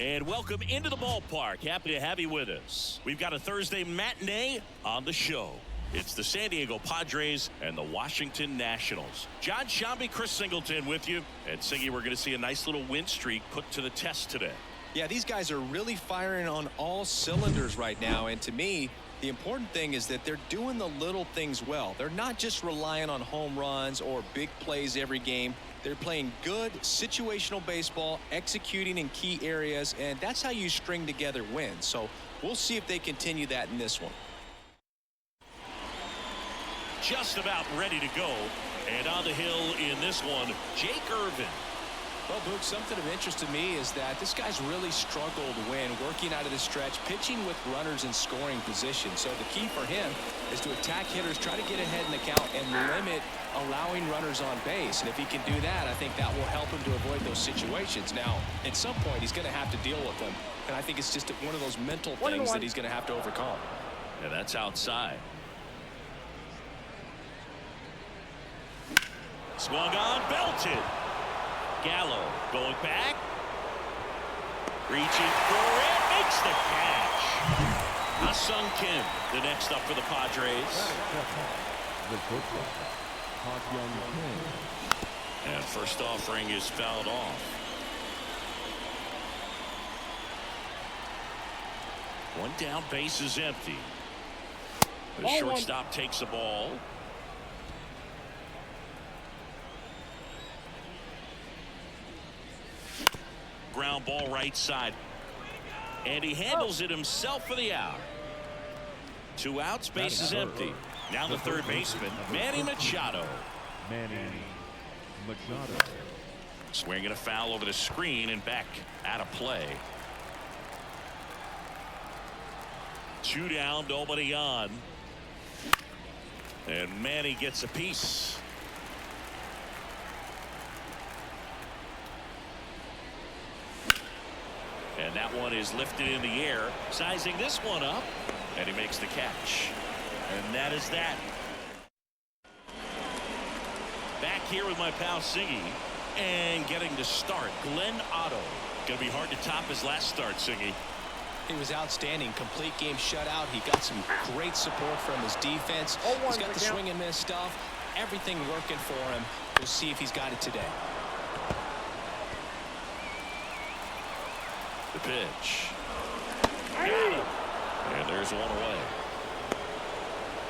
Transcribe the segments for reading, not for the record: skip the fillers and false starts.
And welcome into the ballpark. Happy to have you with us. We've got a Thursday matinee on the show. It's the San Diego Padres and the Washington Nationals. John Shambi, Chris Singleton with you. And Singy, we're going to see a nice little win streak put to the test today. Yeah, these guys are really firing on all cylinders right now. And to me, the important thing is that they're doing the little things well. They're not just relying on home runs or big plays every game. They're playing good situational baseball, executing in key areas, and that's how you string together wins. So we'll see if they continue that in this one. Just about ready to go. And on the hill in this one, Jake Irvin. Well, Boog, something of interest to me is that this guy's really struggled when working out of the stretch, pitching with runners in scoring position. So the key for him is to attack hitters, try to get ahead in the count, and limit allowing runners on base. And if he can do that, I think that will help him to avoid those situations. Now, at some point, he's going to have to deal with them. And I think it's just one of those mental things that he's going to have to overcome. Yeah, that's outside. Swung on, belted. Gallo going back. Reaching for it. Makes the catch. Ha-Seong Kim, the next up for the Padres. And first offering is fouled off. One down, base is empty. The shortstop takes the ball. Ground ball right side. And he handles it himself for the out. 2 outs, base is empty. Now the third baseman, Manny Machado. Swinging a foul over the screen and back out of play. 2 down, nobody on. And Manny gets a piece. And that one is lifted in the air, sizing this one up, and he makes the catch. And that is that. Back here with my pal Siggy, and getting to start, Glenn Otto. Going to be hard to top his last start, Siggy. He was outstanding. Complete game shutout. He got some great support from his defense. He's got the swing and miss stuff. Everything working for him. We'll see if he's got it today. The pitch. Got it. And there's one away.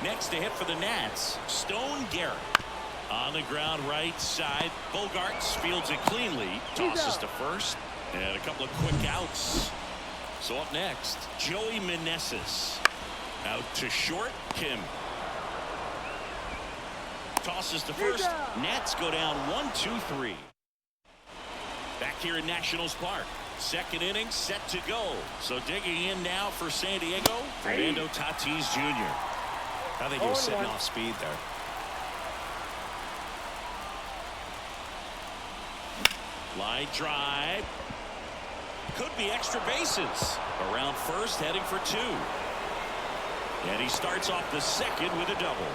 Next to hit for the Nats, Stone Garrett. On the ground right side. Bogarts fields it cleanly. Tosses to first. And a couple of quick outs. So up next, Joey Meneses. Out to short, Kim. Tosses to first. Nats go down 1-2-3. Back here in Nationals Park. Second inning set to go. So digging in now for San Diego, Fernando Tatis Jr. I think he was setting off speed there. Line drive. Could be extra bases. Around first, heading for 2. And he starts off the second with a double.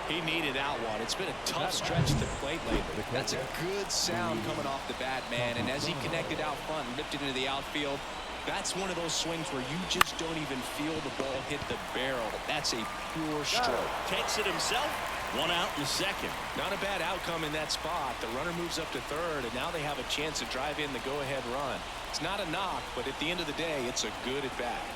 He needed that one. It's been a tough stretch to the plate lately. That's a good sound coming off the bat, man. And as he connected out front and ripped it into the outfield, that's one of those swings where you just don't even feel the ball hit the barrel. That's a pure stroke. Takes it himself. 1 out in the second. Not a bad outcome in that spot. The runner moves up to third, and now they have a chance to drive in the go-ahead run. It's not a knock, but at the end of the day, it's a good at-bat.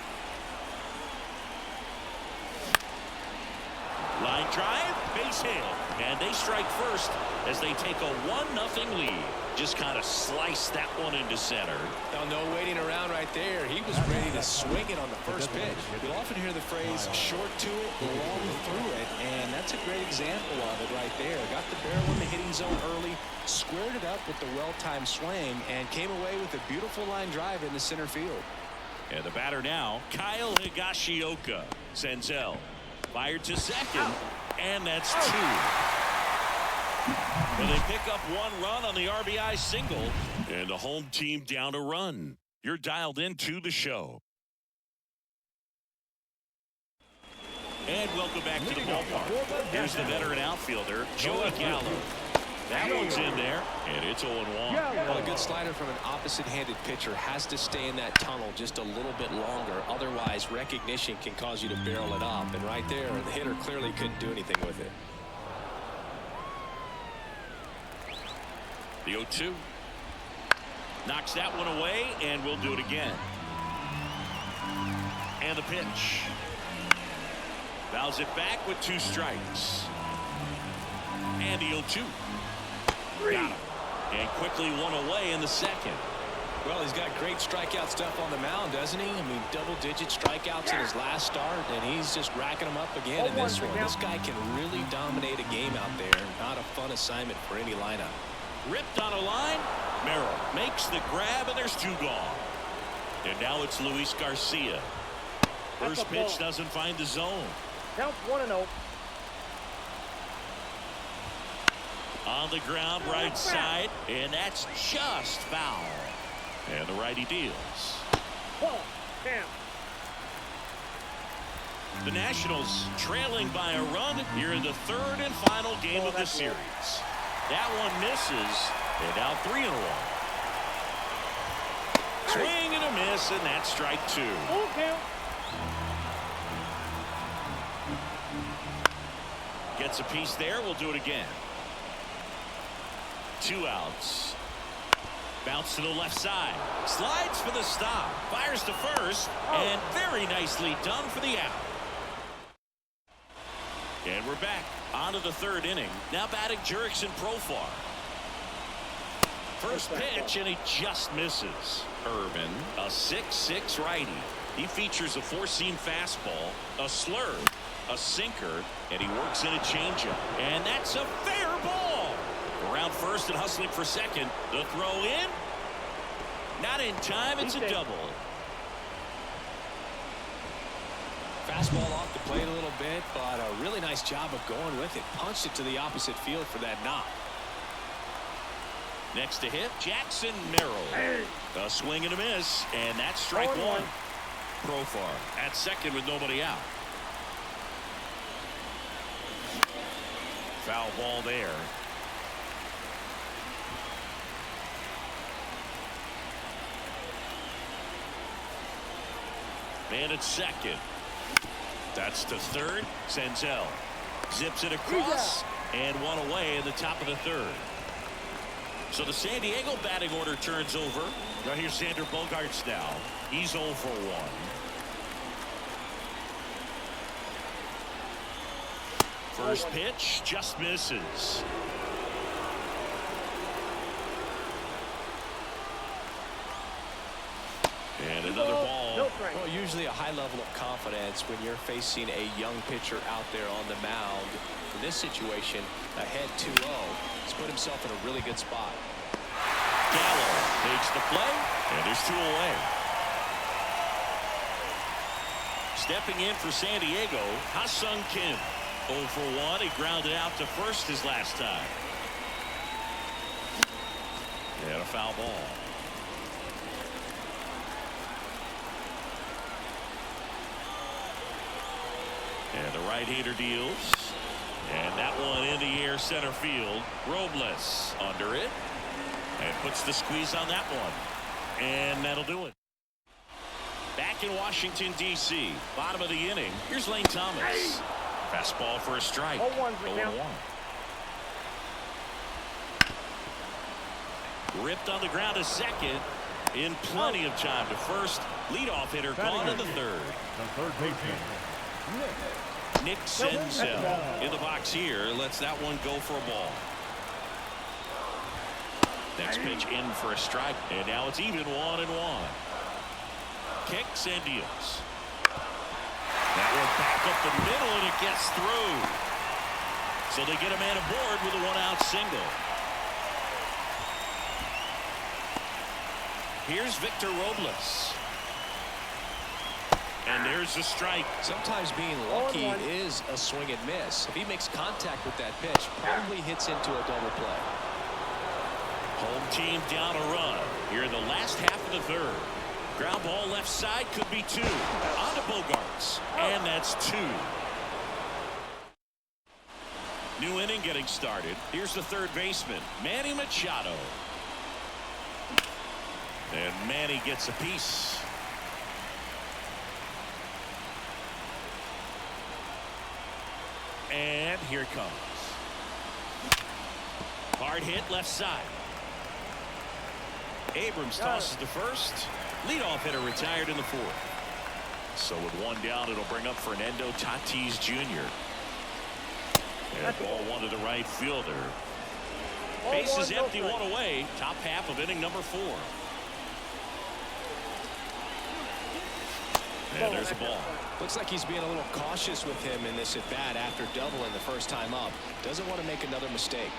Line drive, base hit, and they strike first as they take a 1-0 lead. Just kind of slice that one into center. Now, no waiting around right there. He was ready to swing it on the first pitch. You'll often hear the phrase short to it, long through it, and that's a great example of it right there. Got the barrel in the hitting zone early, squared it up with the well-timed swing, and came away with a beautiful line drive in the center field. And the batter now, Kyle Higashioka. Senzel fired to second, and that's 2. And they pick up 1 run on the RBI single, and the home team down a run. You're dialed into the show. And welcome back to the ballpark. Here's the veteran outfielder, Joey Gallo. That one's in there, and it's 0-1. Well, a good slider from an opposite-handed pitcher has to stay in that tunnel just a little bit longer. Otherwise, recognition can cause you to barrel it up. And right there, the hitter clearly couldn't do anything with it. The 0-2. Knocks that one away, and we'll do it again. And the pitch. Fouls it back with 2 strikes. And the 0-2. Got him. And quickly 1 away in the second. Well, he's got great strikeout stuff on the mound, doesn't he? I mean, double-digit strikeouts in his last start, and he's just racking them up again in this one. This guy can really dominate a game out there. Not a fun assignment for any lineup. Ripped on a line. Merrill makes the grab, and there's 2 gone. And now it's Luis Garcia. First pitch doesn't find the zone. Count 1-0. On the ground, right side, and that's just foul. And the righty deals. The Nationals trailing by a run here in the 3rd and final game of the series. That one misses, and now 3-1. Swing and a miss, and that's strike 2. Gets a piece there. We'll do it again. 2 outs. Bounce to the left side. Slides for the stop. Fires to first. And very nicely done for the out. And we're back on to the 3rd inning. Now batting Jurickson Profar. First pitch, and he just misses. Urban, a 6'6" righty. He features a 4-seam fastball, a slurve, a sinker, and he works in a changeup. And that's a fair ball. Around first and hustling for second. The throw in. Not in time. It's a double. Fastball off the plate a little bit, but a really nice job of going with it. Punched it to the opposite field for that knock. Next to hit, Jackson Merrill. A swing and a miss, and that's strike 1. Profar at second with nobody out. Foul ball there. Man at second. That's to third. Senzel zips it across, and 1 away in the top of the 3rd. So the San Diego batting order turns over. Now here's Xander Bogaerts now. He's 0 for 1. First pitch just misses. And another ball. Well, usually a high level of confidence when you're facing a young pitcher out there on the mound. In this situation, ahead 2-0. He's put himself in a really good spot. Gallo takes the play, and there's 2 away. Stepping in for San Diego, Ha-Seong Kim. 0 for 1. He grounded out to first his last time. And a foul ball. And the right-hander deals. And that one in the air center field. Robles under it. And puts the squeeze on that one. And that'll do it. Back in Washington, D.C. Bottom of the inning. Here's Lane Thomas. Fastball for a strike. 0-1. Ripped on the ground to second. In plenty of time to first. Leadoff hitter gone in the 3rd. The 3rd baseman. Nick Senzel in the box here. Lets that one go for a ball. Next pitch in for a strike. And now it's even 1-1. Kicks and deals. That one back up the middle, and it gets through. So they get a man aboard with a 1-out single. Here's Victor Robles. And there's a strike. Sometimes being lucky is a swing and miss. If he makes contact with that pitch, probably hits into a double play. Home team down a run here in the last half of the 3rd. Ground ball left side, could be 2. On to Bogaerts, and that's 2. New inning getting started. Here's the third baseman, Manny Machado. And Manny gets a piece. And here it comes. Hard hit left side. Abrams tosses to first. Leadoff hitter retired in the fourth. So with one down, it'll bring up Fernando Tatis Jr. And ball one to the right fielder. Base is empty, one away. Top half of inning number 4. And there's a ball. Looks like he's being a little cautious with him in this at bat after doubling the first time up. Doesn't want to make another mistake.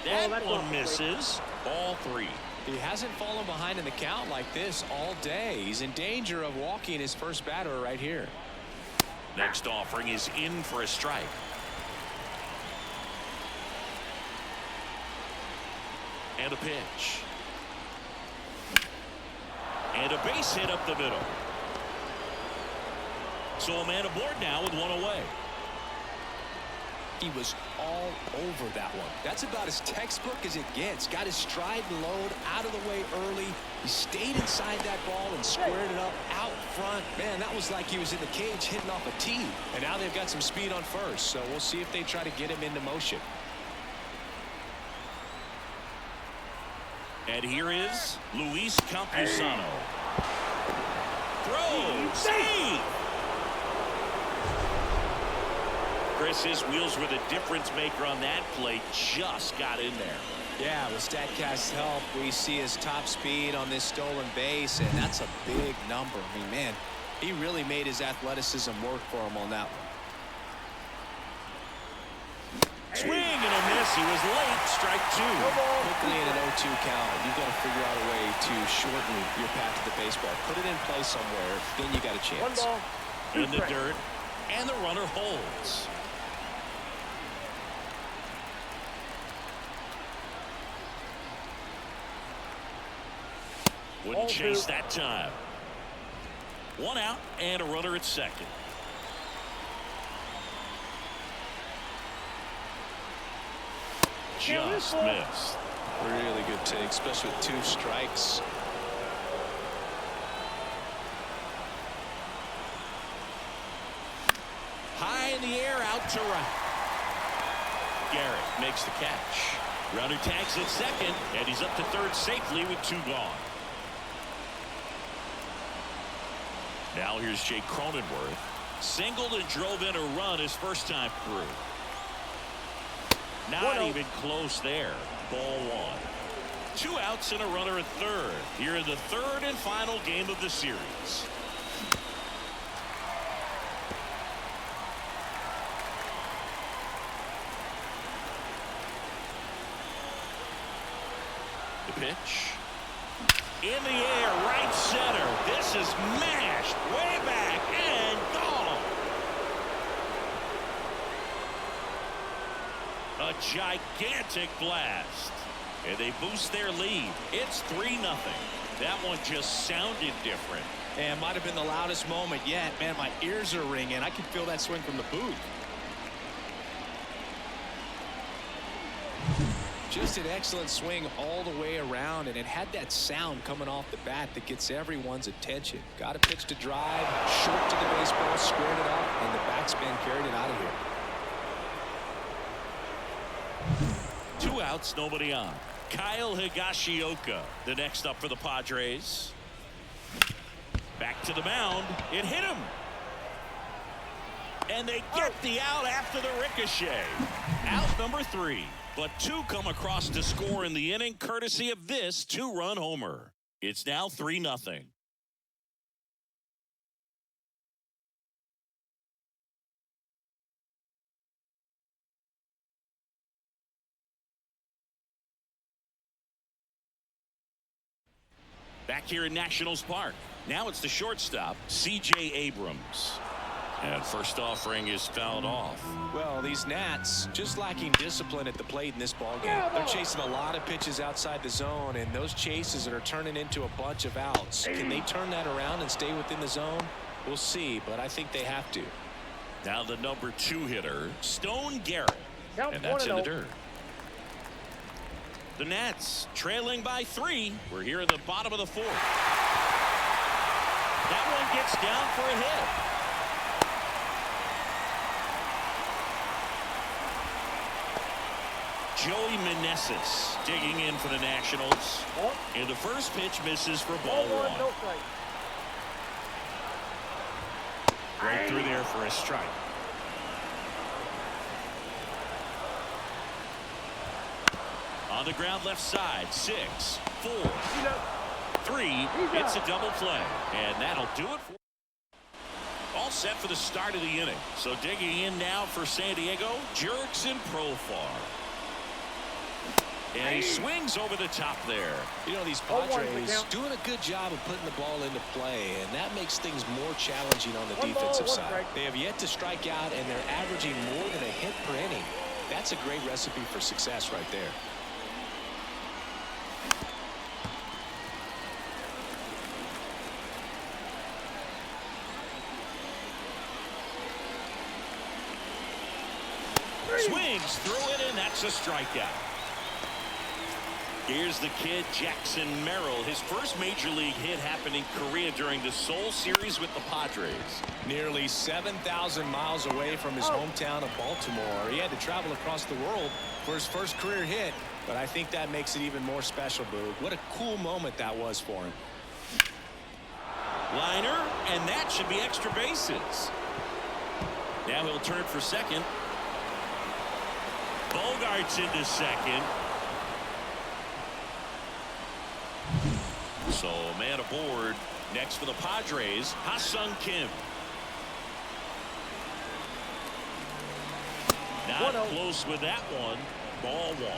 That one misses. Ball 3. He hasn't fallen behind in the count like this all day. He's in danger of walking his first batter right here. Next offering is in for a strike. And a pitch. And a base hit up the middle. So a man aboard now with one away. He was all over that one. That's about as textbook as it gets. Got his stride and load out of the way early. He stayed inside that ball and squared it up out front. Man, that was like he was in the cage hitting off a tee. And now they've got some speed on first, so we'll see if they try to get him into motion. And here is Luis Campusano. Throw, save. Chris, his wheels were the difference maker on that play. Just got in there. Yeah, with StatCast's help, we see his top speed on this stolen base, and that's a big number. I mean, man, he really made his athleticism work for him on that one. Swing and a miss. He was late. Strike 2. Quickly in an 0-2 count, you've got to figure out a way to shorten your path to the baseball. Put it in play somewhere, then you got a chance. 1 ball. In the dirt, and the runner holds. Wouldn't chase that time. 1 out and a runner at second. Just missed. Really good take, especially with 2 strikes. High in the air, out to right. Garrett makes the catch. Runner tags at second, and he's up to third safely with 2 gone. Now here's Jake Cronenworth. Singled and drove in a run his first time through. Not even close there. Ball 1. 2 outs and a runner at third. Here in the third and final game of the series. The pitch. In the air, right center. This is mashed way back and gone. A gigantic blast. And they boost their lead. It's 3-0. That one just sounded different. And might have been the loudest moment yet. Man, my ears are ringing. I can feel that swing from the booth. Just an excellent swing all the way around, and it had that sound coming off the bat that gets everyone's attention. Got a pitch to drive, short to the baseball, squared it up, and the backspin carried it out of here. 2 outs, nobody on. Kyle Higashioka, the next up for the Padres. Back to the mound. It hit him. And they get the out after the ricochet. Out number 3. But 2 come across to score in the inning, courtesy of this 2-run homer. It's now 3-0. Back here in Nationals Park. Now it's the shortstop, C.J. Abrams. And first offering is fouled off. Well, these Nats just lacking discipline at the plate in this ballgame. They're chasing a lot of pitches outside the zone, and those chases that are turning into a bunch of outs. Can they turn that around and stay within the zone? We'll see, but I think they have to. Now the number 2 hitter, Stone Garrett. Count And that's in the 1-0. dirt. The Nats trailing by 3. We're here in the bottom of the 4th. That one gets down for a hit. Joey Meneses digging in for the Nationals. And the first pitch misses for ball 1. No strike. Right through there for a strike. On the ground left side, 6, 4, 3. It's a double play. And that'll do it for. All set for the start of the inning. So digging in now for San Diego, Jurickson Profar. And he swings over the top there. You know, these Padres doing a good job of putting the ball into play, and that makes things more challenging on the defensive side. They have yet to strike out, and they're averaging more than a hit per inning. That's a great recipe for success right there. Swings through it, and that's a strikeout. Here's the kid, Jackson Merrill. His first major league hit happened in Korea during the Seoul series with the Padres. Nearly 7,000 miles away from his hometown of Baltimore. He had to travel across the world for his first career hit, but I think that makes it even more special, Boog. What a cool moment that was for him. Liner, and that should be extra bases. Now he'll turn for second. Bogart's into second. So man aboard. Next for the Padres, Ha-Seong Kim. Not close with that one. Ball 1.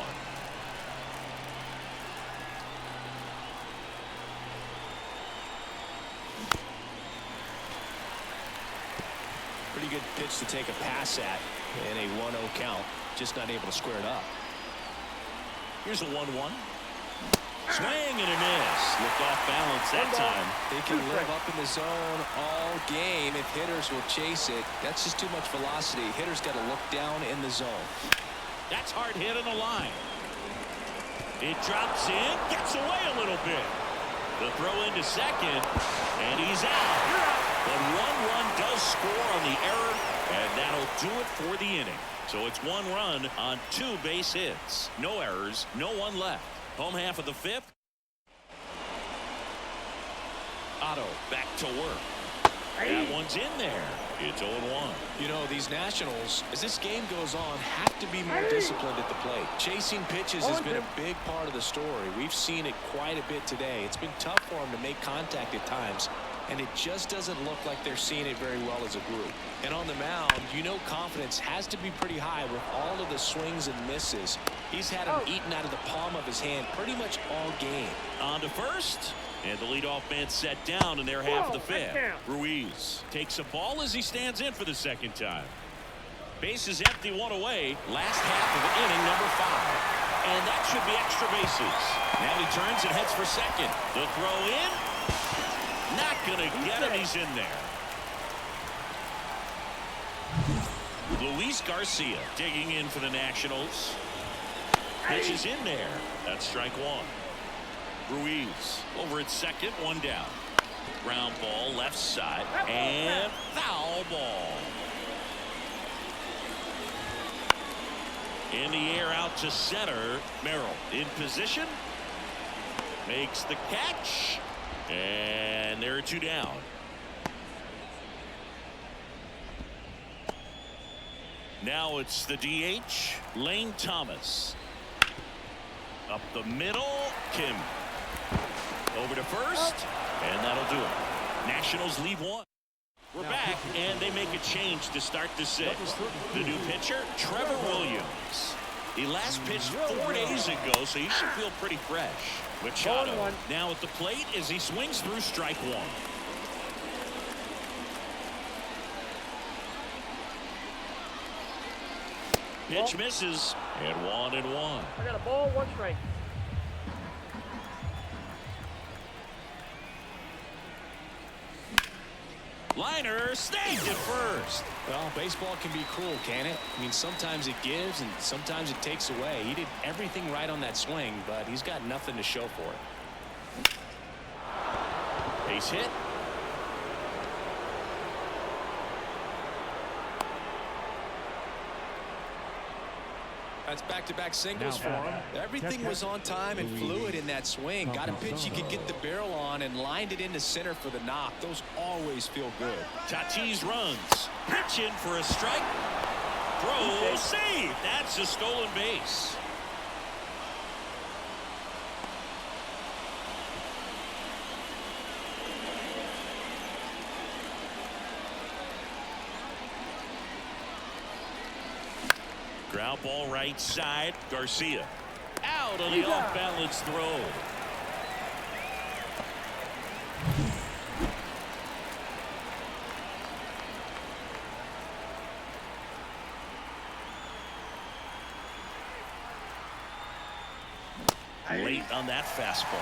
Pretty good pitch to take a pass at in a 1-0 count. Just not able to square it up. Here's a 1-1. Swing and a miss. Looked off balance that time. They can live up in the zone all game if hitters will chase it. That's just too much velocity. Hitters got to look down in the zone. That's hard hit on the line. It drops in, gets away a little bit. The throw into second, and he's out. But 1 run does score on the error, and that'll do it for the inning. So it's 1 run on 2 base hits. No errors, no one left. Home half of the 5th. Otto back to work. That one's in there. It's 0-1. You know, these Nationals, as this game goes on, have to be more disciplined at the plate. Chasing pitches has been a big part of the story. We've seen it quite a bit today. It's been tough for them to make contact at times, and it just doesn't look like they're seeing it very well as a group. And on the mound, you know confidence has to be pretty high with all of the swings and misses. He's had them eaten out of the palm of his hand pretty much all game. On to first. And the leadoff man set down in their half of the 5th. Ruiz takes a ball as he stands in for the second time. Base is empty, 1 away. Last half of inning number 5. And that should be extra bases. Now he turns and heads for second. The throw in. Not going to get him. He's in there. Luis Garcia digging in for the Nationals. Pitch is in there. That's strike 1. Ruiz over at second, 1 down. Ground ball left side and foul ball. In the air out to center. Merrill in position. Makes the catch. And there are 2 down. Now it's the DH, Lane Thomas. Up the middle, Kim. Over to first, and that'll do it. Nationals lead 1. We're back, and they make a change to start the 6th. The new pitcher, Trevor Williams. He last pitched 4 days ago, so he should feel pretty fresh. Machado now at the plate as he swings through strike 1. Pitch misses, and 1-1. I got a ball, 1 strike. Liner snagged at first. Well, baseball can be cruel, can it? I mean, sometimes it gives and sometimes it takes away. He did everything right on that swing, but he's got nothing to show for it. Base hit. That's back-to-back singles for him. Everything was on time and fluid in that swing. Got a pitch he could get the barrel on and lined it into center for the knock. Those always feel good. Tatis runs. Pitch in for a strike. Throw save. That's a stolen base. Ground ball right side. Garcia out on the off-balance throw. Late on that fastball.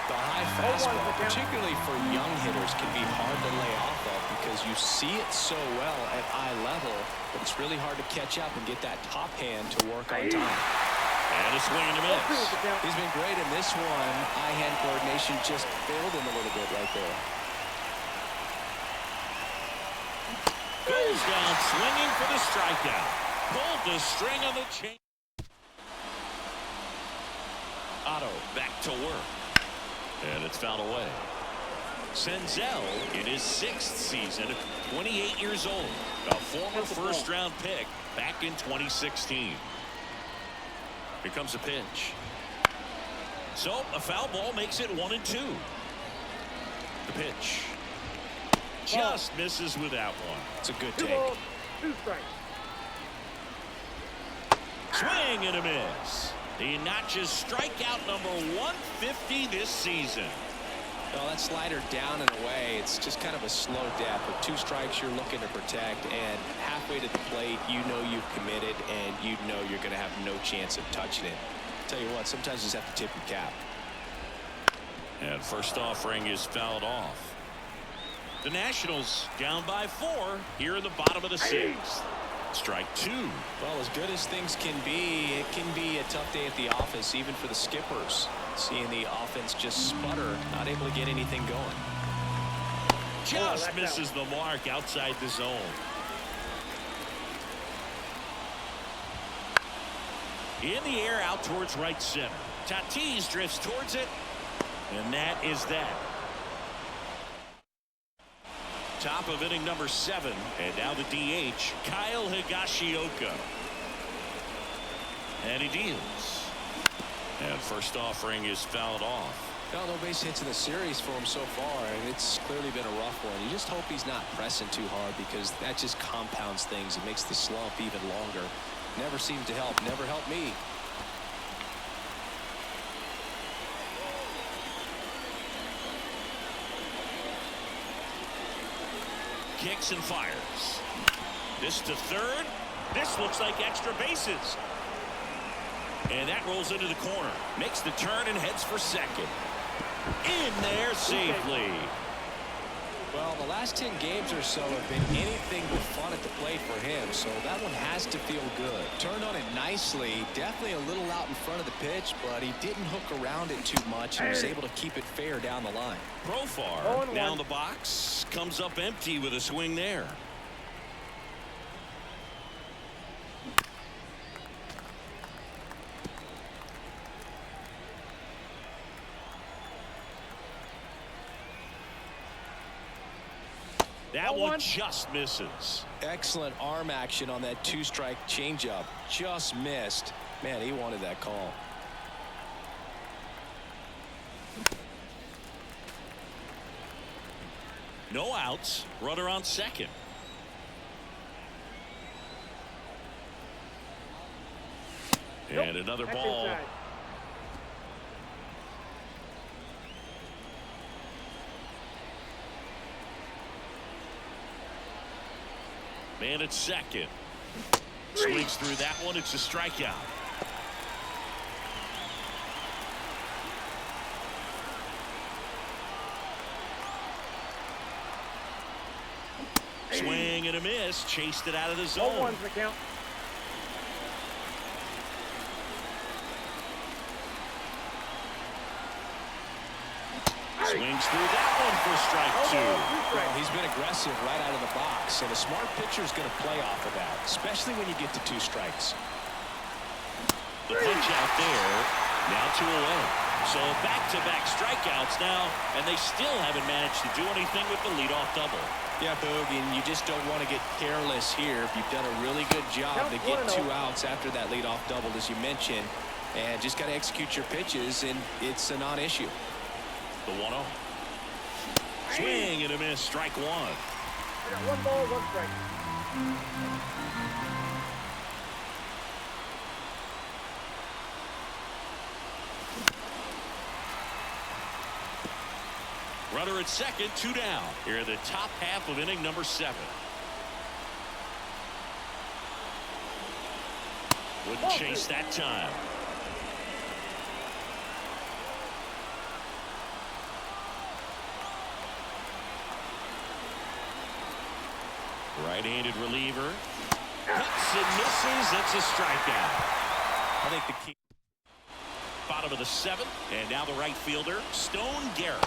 The high fastball, particularly for young hitters, can be hard to lay off of because you see it so well at eye level, but it's really hard to catch up and get that top hand to work on time. And a swing and a miss. He's been great in this one. Eye-hand coordination just failed him a little bit right there. Goes down swinging for the strikeout. Pulled the string on the chain. Otto back to work. And it's fouled away. Senzel in his 6th season, 28 years old. A former first-round pick back in 2016. Here comes a pitch. So a foul ball makes it 1-2. The pitch. Just misses with that one. It's a good 2 take. balls, 2 strikes. Swing and a miss. The notches strikeout number 150 this season. Well, that slider down and away, it's just kind of a slow death. With 2 strikes you're looking to protect, and halfway to the plate you know you've committed and you know you're going to have no chance of touching it. Tell you what, sometimes you just have to tip your cap. And first offering is fouled off. The Nationals down by 4 here in the bottom of the 6th. Strike 2. Well, as good as things can be, it can be a tough day at the office, even for the skippers. Seeing the offense just sputter, not able to get anything going. Just misses the mark outside the zone. In the air out towards right center. Tatis drifts towards it. And that is that. Top of inning number 7. And now the DH, Kyle Higashioka. And he deals. And first offering is fouled off. Well, no base hits in the series for him so far, and it's clearly been a rough one. You just hope he's not pressing too hard because that just compounds things. It makes the slump even longer. Never seemed to help. Never helped me. Kicks and fires. This to third. This looks like extra bases. And that rolls into the corner. Makes the turn and heads for second. In there safely. Well, the last 10 games or so have been anything but fun at the plate for him, so that one has to feel good. Turned on it nicely. Definitely a little out in front of the pitch, but he didn't hook around it too much and was able to keep it fair down the line. Profar down the box. Comes up empty with a swing there. That one just misses. Excellent arm action on that 2-strike changeup. Just missed. Man, he wanted that call. No outs. Runner on second. And another ball. Man at second. Swings through that one. It's a strikeout. Swing and a miss. Chased it out of the zone. 0-1's the count. Swings through that one for strike 2. Well, he's been aggressive right out of the box, and a smart pitcher is going to play off of that, especially when you get to 2 strikes. The punch out there. Now 2 away. So back-to-back strikeouts now, and they still haven't managed to do anything with the leadoff double. Yeah, Boog, and you just don't want to get careless here. You've done a really good job to get 2 outs after that leadoff double, as you mentioned, and just got to execute your pitches, and it's a non-issue. The 1-0. Swing and a miss. Strike 1. I got 1 ball, 1 strike. Runner at second, 2 down. Here in the top half of inning number 7. Wouldn't chase that time. Right-handed reliever. Hits and misses. That's a strikeout. I think the key. Bottom of the 7th, and now the right fielder, Stone Garrett.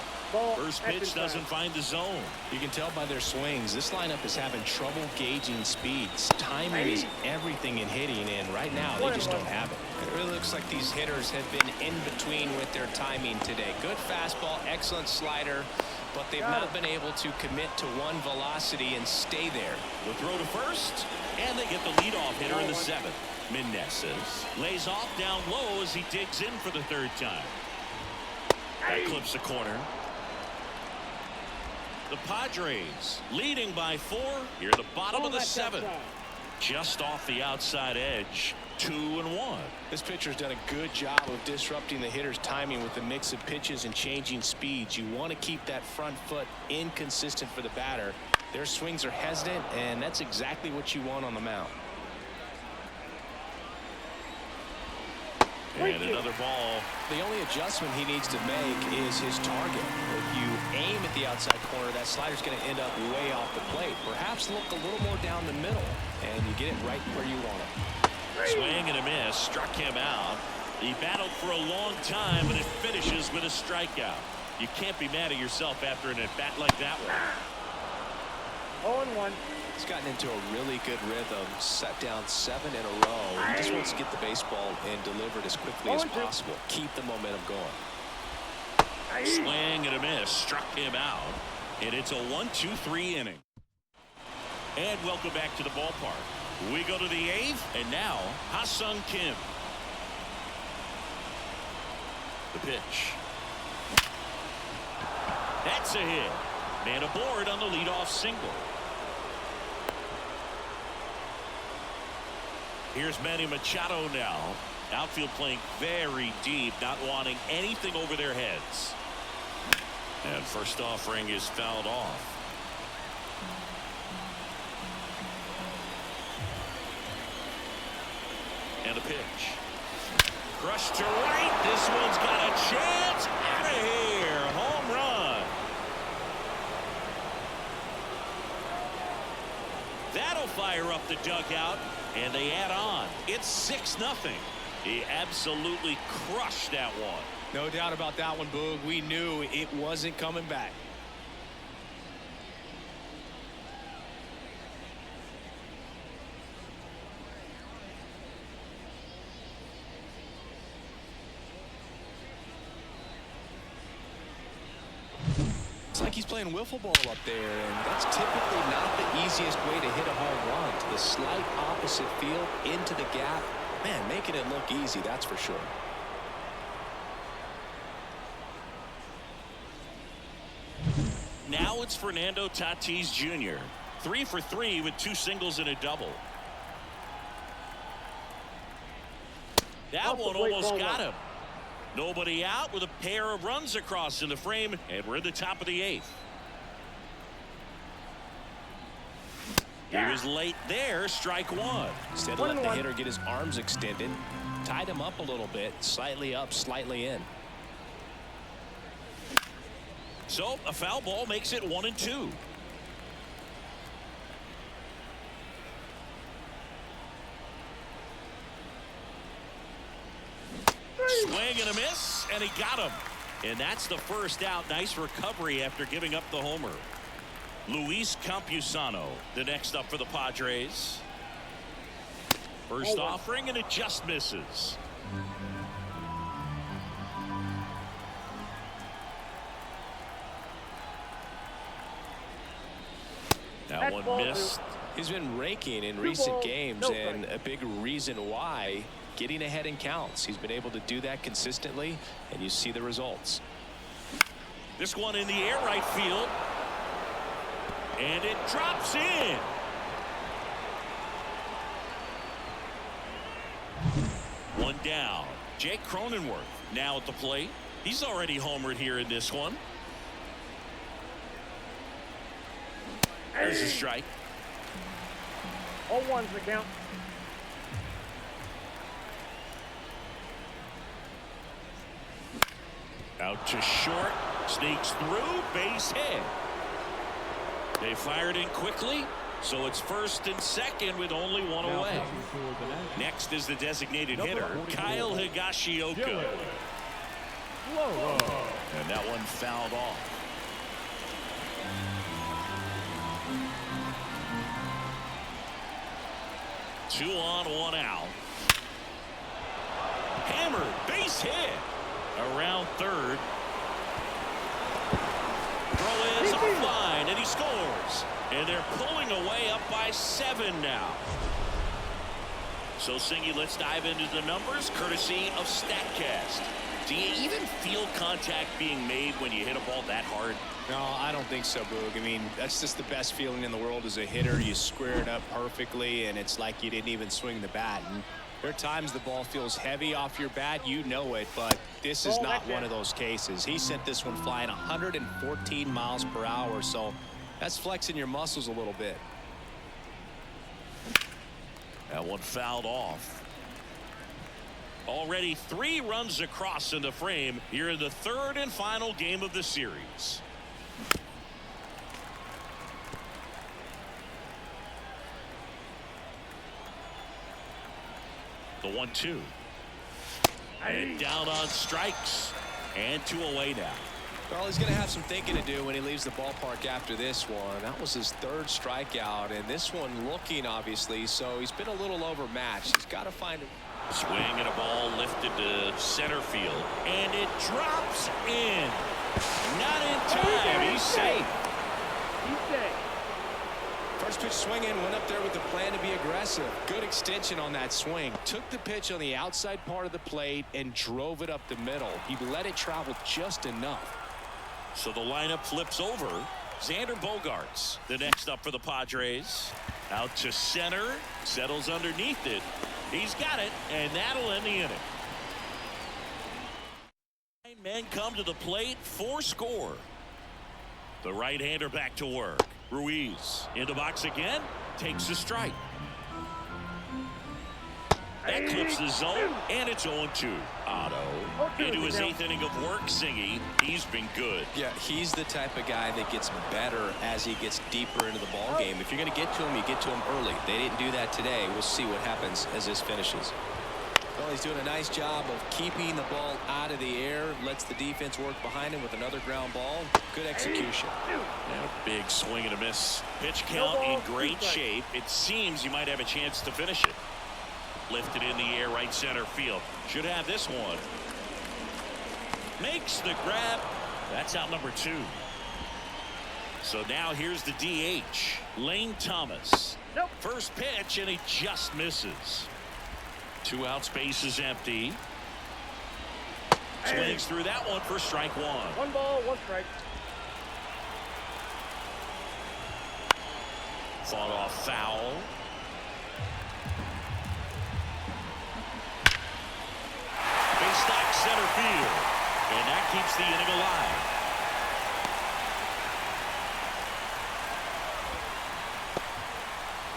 First pitch doesn't find the zone. You can tell by their swings, this lineup is having trouble gauging speeds. Timing is everything in hitting, and right now they just don't have it. It really looks like these hitters have been in between with their timing today. Good fastball, excellent slider, but they've not been able to commit to one velocity and stay there. The throw to first, and they get the leadoff hitter in the 7th. Meneses lays off down low as he digs in for the 3rd time. That clips the corner. The Padres leading by 4 here at the bottom of the 7th. Just off the outside edge. 2-1. This pitcher's done a good job of disrupting the hitter's timing with a mix of pitches and changing speeds. You want to keep that front foot inconsistent for the batter. Their swings are hesitant, and that's exactly what you want on the mound. And another ball. The only adjustment he needs to make is his target. If you aim at the outside corner, that slider's going to end up way off the plate. Perhaps look a little more down the middle, and you get it right where you want it. Swing and a miss. Struck him out. He battled for a long time, and it finishes with a strikeout. You can't be mad at yourself after an at-bat like that one. 0-1. He's gotten into a really good rhythm, set down 7 in a row. He just wants to get the baseball and deliver it as quickly as possible. Keep the momentum going. Swing and a miss. Struck him out. And it's a 1-2-3 inning. And welcome back to the ballpark. We go to the 8th, and now Ha-Seong Kim. The pitch. That's a hit. Man aboard on the leadoff single. Here's Manny Machado now. Outfield playing very deep, not wanting anything over their heads. And first offering is fouled off. And the pitch. Crushed to right. This one's got a chance. Out of here. Home run. That'll fire up the dugout. And they add on. It's 6-0. He absolutely crushed that one. No doubt about that one, Boog. We knew it wasn't coming back. It's like he's playing wiffle ball up there, and that's typically not the easiest way to hit a home run. To the slight opposite field, into the gap. Man, making it look easy, that's for sure. Now it's Fernando Tatis Jr. 3 for 3 with 2 singles and a double. That one almost got him. Nobody out with a pair of runs across in the frame, and we're at the top of the 8th. He was late there, strike 1. Instead of letting the hitter get his arms extended, tied him up a little bit, slightly up, slightly in. So a foul ball makes it 1-2. and he got him. And that's the first out. Nice recovery after giving up the homer. Luis Campusano, the next up for the Padres. First offering, and it just misses. That one missed. He's been raking in recent games, and a big reason why, getting ahead in counts. He's been able to do that consistently, and you see the results. This one in the air, right field. And it drops in. One down. Jake Cronenworth now at the plate. He's already homered here in this one. There's a strike. 0-1's the count. Out to short. Sneaks through. Base hit. They fired in quickly. So it's first and second with only one away. Next is the designated hitter, Kyle Higashioka. And that one fouled off. Two on, one out. Hammered, base hit. Around third. Throw is a line, and he scores. And they're pulling away up by 7 now. So, Singy, let's dive into the numbers, courtesy of StatCast. Do you even feel contact being made when you hit a ball that hard? No, I don't think so, Boog. I mean, that's just the best feeling in the world as a hitter. You square it up perfectly, and it's like you didn't even swing the bat. And there are times the ball feels heavy off your bat. You know it, but this is not one of those cases. He sent this one flying 114 miles per hour, so that's flexing your muscles a little bit. That one fouled off. Already 3 runs across in the frame here in the third and final game of the series. The 1-2. And down on strikes. And 2 away now. Well, he's going to have some thinking to do when he leaves the ballpark after this one. That was his 3rd strikeout, and this one looking, obviously, so he's been a little overmatched. He's got to find it. Swing and a ball lifted to center field, and it drops in. Not in time. He's safe. He's safe. First pitch swinging, went up there with the plan to be aggressive. Good extension on that swing. Took the pitch on the outside part of the plate and drove it up the middle. He let it travel just enough. So the lineup flips over. Xander Bogaerts, the next up for the Padres. Out to center, settles underneath it. He's got it, and that'll end the inning. 9 men come to the plate, 4 score. The right-hander back to work. Ruiz in the box again, takes a strike. That clips the zone, and it's 0-2. Otto into his 8th inning of work. Singy, he's been good. Yeah, he's the type of guy that gets better as he gets deeper into the ball game. If you're going to get to him, you get to him early. They didn't do that today. We'll see what happens as this finishes. Well, he's doing a nice job of keeping the ball out of the air. Lets the defense work behind him with another ground ball. Good execution. Yeah, big swing and a miss. Pitch count in great shape. It seems you might have a chance to finish it. Lifted in the air, right center field. Should have this one. Makes the grab. That's out number 2. So now here's the DH, Lane Thomas. First pitch, and he just misses. 2 outs, base is empty. Swings through that one for strike 1. 1 ball, 1 strike. Fought off foul. Base knock center field. And that keeps the inning alive.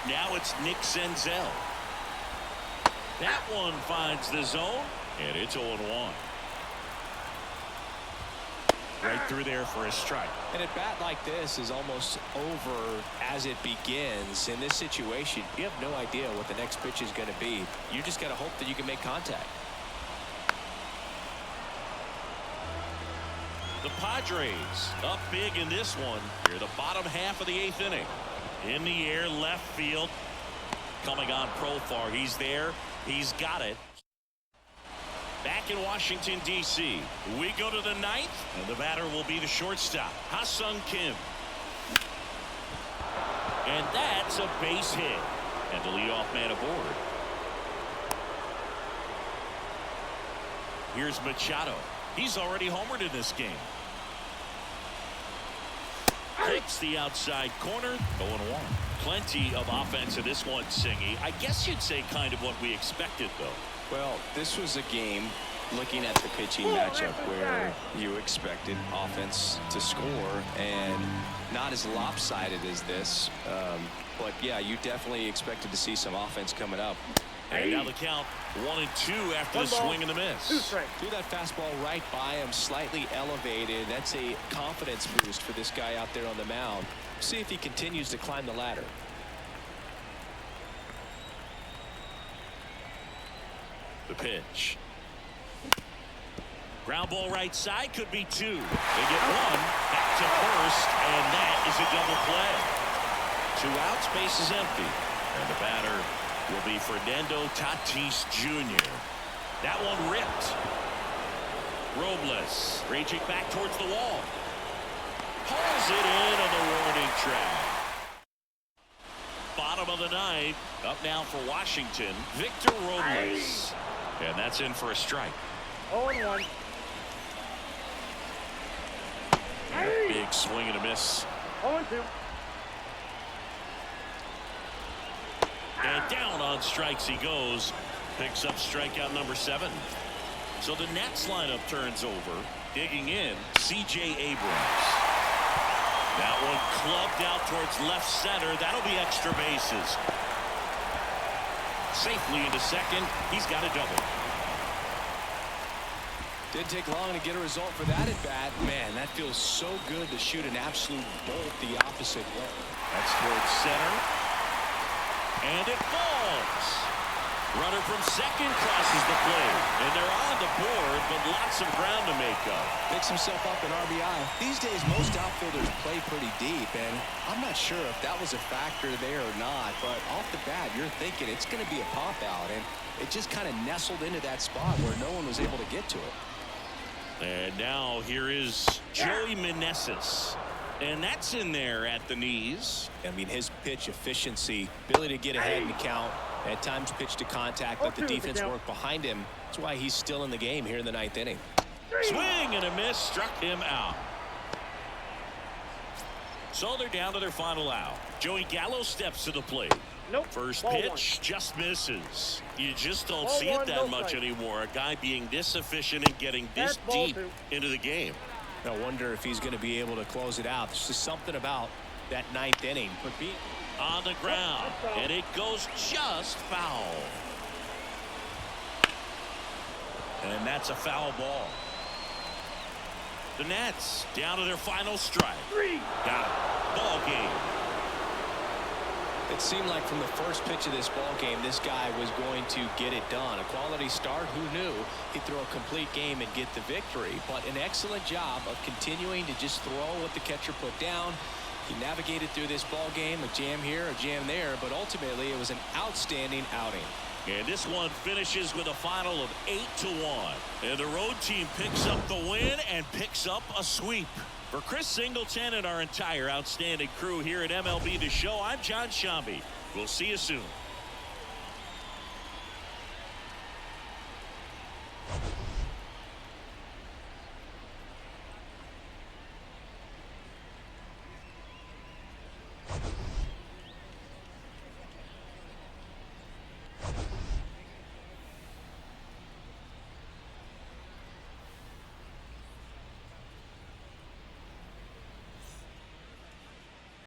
Now it's Nick Senzel. That one finds the zone, and it's 0-1. Right through there for a strike. And a bat like this is almost over as it begins. In this situation, you have no idea what the next pitch is going to be. You just got to hope that you can make contact. The Padres up big in this one. Here, the bottom half of the 8th inning. In the air, left field. Coming on Profar. He's there. He's got it. Back in Washington, D.C. We go to the 9th, and the batter will be the shortstop, Ha-Seong Kim. And that's a base hit. And the leadoff man aboard. Here's Machado. He's already homered in this game. Hits the outside corner. 0-1. Plenty of offense in this one, Singy. I guess you'd say kind of what we expected, though. Well, this was a game, looking at the pitching matchup, where you expected offense to score, and not as lopsided as this. But yeah, you definitely expected to see some offense coming up. And now the count 1-2 after the swing and the miss. Threw that fastball right by him, slightly elevated. That's a confidence boost for this guy out there on the mound. See if he continues to climb the ladder. The pitch. Ground ball right side, could be 2. They get 1 back to first, and that is a double play. 2 outs, base is empty. And the batter will be Fernando Tatis Jr. That one ripped. Robles reaching back towards the wall. Pulls it in on the warning track. Bottom of the 9th. Up now for Washington, Victor Robles. And that's in for a strike. 0-1. Big swing and a miss. 0-2. And down on strikes he goes. Picks up strikeout number 7. So the Nats lineup turns over. Digging in, C.J. Abrams. That one clubbed out towards left center. That'll be extra bases. Safely into second. He's got a double. Didn't take long to get a result for that at bat. Man, that feels so good to shoot an absolute bolt the opposite way. That's towards center. And it falls. Runner from second crosses the plate. And they're on the board, but lots of ground to make up. Picks himself up in RBI. These days, most outfielders play pretty deep, and I'm not sure if that was a factor there or not, but off the bat, you're thinking it's going to be a pop out, and it just kind of nestled into that spot where no one was able to get to it. And now here is Joey Meneses. And that's in there at the knees. I mean, his pitch efficiency, ability to get ahead in the count, at times pitch to contact, let the defense work behind him. That's why he's still in the game here in the 9th inning. Swing and a miss, struck him out. So they're down to their final out. Joey Gallo steps to the plate. Nope. First Ball pitch just misses. You just don't Ball see it one, that no much strike. anymore. A guy being this efficient and getting this Ball deep 2. into the game. I wonder if he's going to be able to close it out. There's just something about that 9th inning. But being On the ground, and it goes just foul. And that's a foul ball. The Nats down to their final strike. 3. Got it. Ball game. It seemed like from the first pitch of this ball game, this guy was going to get it done. A quality start, who knew? He'd throw a complete game and get the victory. But an excellent job of continuing to just throw what the catcher put down. He navigated through this ball game, a jam here, a jam there, but ultimately it was an outstanding outing. And this one finishes with a final of 8-1. And the road team picks up the win and picks up a sweep. For Chris Singleton and our entire outstanding crew here at MLB The Show, I'm John Shambi. We'll see you soon.